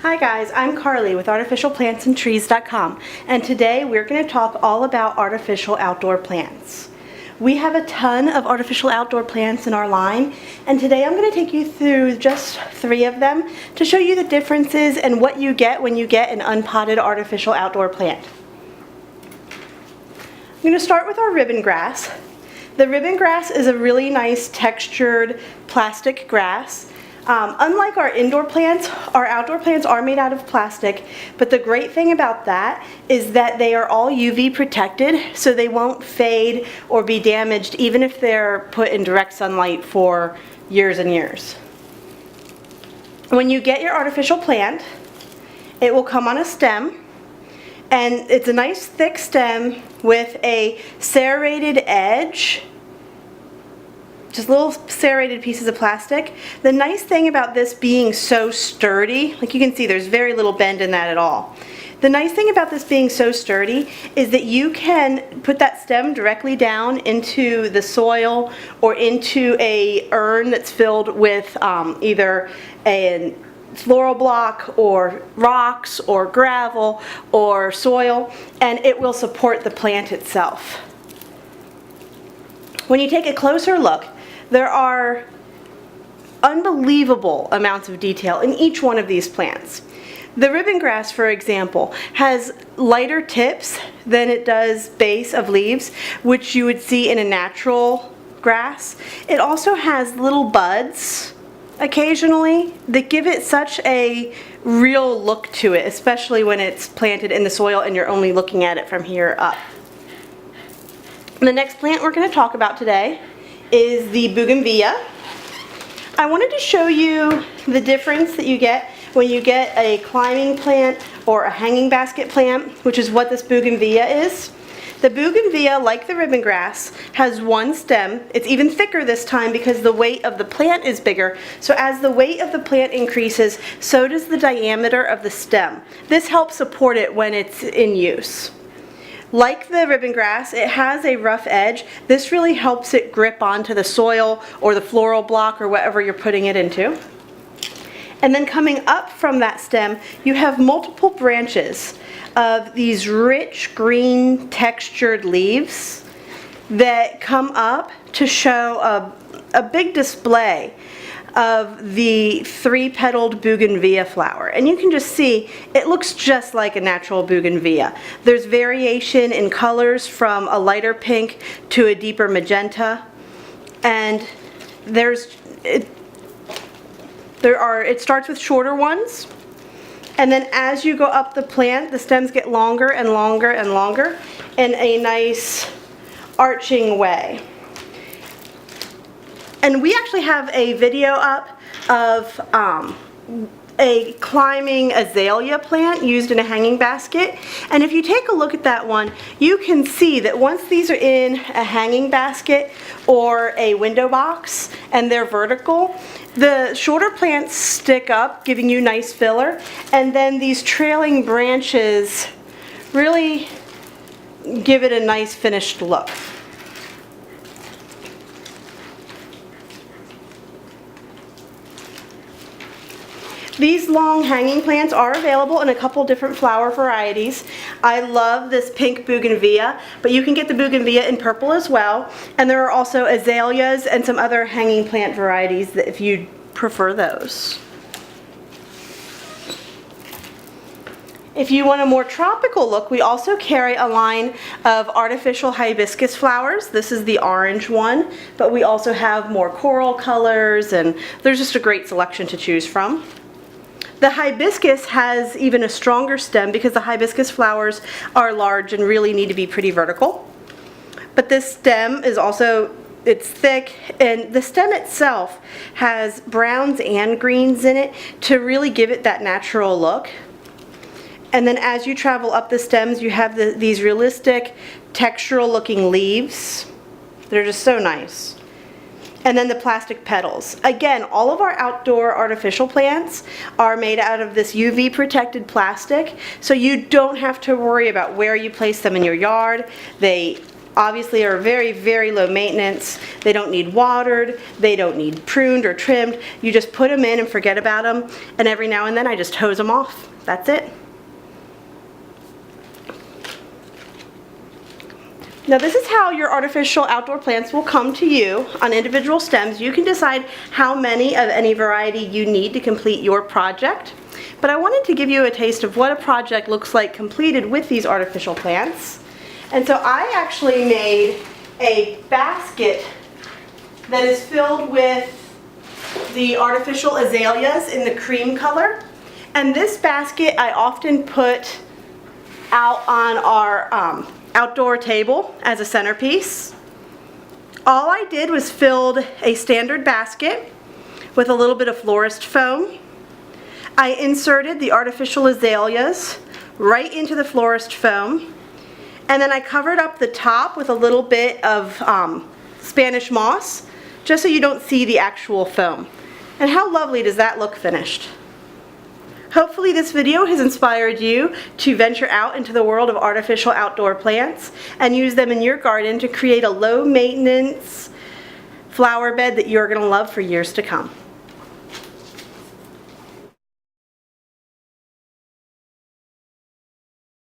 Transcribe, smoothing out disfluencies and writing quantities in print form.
Hi guys, I'm Carly with artificialplantsandtrees.com, and today we're going to talk all about artificial outdoor plants. We have a ton of artificial outdoor plants in our line, and today I'm going to take you through just 3 of them to show you the differences and what you get when you get an unpotted artificial outdoor plant. I'm going to start with our ribbon grass. The ribbon grass is a really nice textured plastic grass. Unlike our indoor plants, our outdoor plants are made out of plastic, but the great thing about that is that they are all UV protected, so they won't fade or be damaged even if they're put in direct sunlight for years and years. When you get your artificial plant, it will come on a stem, and it's a nice thick stem with a serrated edge. Just little serrated pieces of plastic. The nice thing about this being so sturdy, like you can see there's very little bend in that at all. The nice thing about this being so sturdy is that you can put that stem directly down into the soil or into a urn that's filled with either a floral block or rocks or gravel or soil, and it will support the plant itself. When you take a closer look, there are unbelievable amounts of detail in each one of these plants. The ribbon grass, for example, has lighter tips than it does base of leaves, which you would see in a natural grass. It also has little buds occasionally that give it such a real look to it, especially when it's planted in the soil and you're only looking at it from here up. The next plant we're going to talk about today is the Bougainvillea. I wanted to show you the difference that you get when you get a climbing plant or a hanging basket plant, which is what this Bougainvillea is. The Bougainvillea, like the ribbon grass, has one stem. It's even thicker this time because the weight of the plant is bigger. So as the weight of the plant increases, so does the diameter of the stem. This helps support it when it's in use. Like the ribbon grass, it has a rough edge. This really helps it grip onto the soil or the floral block or whatever you're putting it into. And then coming up from that stem, you have multiple branches of these rich green textured leaves that come up to show a big display of the 3-petaled bougainvillea flower. And you can just see it looks just like a natural bougainvillea. There's variation in colors from a lighter pink to a deeper magenta, and it starts with shorter ones, and then as you go up the plant, the stems get longer and longer and longer in a nice arching way. And we actually have a video up of a climbing azalea plant used in a hanging basket. And if you take a look at that one, you can see that once these are in a hanging basket or a window box and they're vertical, the shorter plants stick up, giving you nice filler, and then these trailing branches really give it a nice finished look. These long hanging plants are available in a couple different flower varieties. I love this pink bougainvillea, but you can get the bougainvillea in purple as well. And there are also azaleas and some other hanging plant varieties that if you prefer those. If you want a more tropical look, we also carry a line of artificial hibiscus flowers. This is the orange one, but we also have more coral colors, and there's just a great selection to choose from. The hibiscus has even a stronger stem because the hibiscus flowers are large and really need to be pretty vertical. But this stem is also, it's thick, and the stem itself has browns and greens in it to really give it that natural look. And then as you travel up the stems, you have these realistic, textural looking leaves. They're just so nice. And then the plastic petals. Again, all of our outdoor artificial plants are made out of this UV protected plastic, so you don't have to worry about where you place them in your yard. They obviously are very, very low maintenance. They don't need watered, they don't need pruned or trimmed. You just put them in and forget about them, and every now and then I just hose them off. That's it. Now this is how your artificial outdoor plants will come to you on individual stems. You can decide how many of any variety you need to complete your project. But I wanted to give you a taste of what a project looks like completed with these artificial plants. And so I actually made a basket that is filled with the artificial azaleas in the cream color. And this basket I often put out on our outdoor table as a centerpiece. All I did was filled a standard basket with a little bit of florist foam. I inserted the artificial azaleas right into the florist foam, and then I covered up the top with a little bit of Spanish moss, just so you don't see the actual foam. And how lovely does that look finished? Hopefully this video has inspired you to venture out into the world of artificial outdoor plants and use them in your garden to create a low maintenance flower bed that you're going to love for years to come.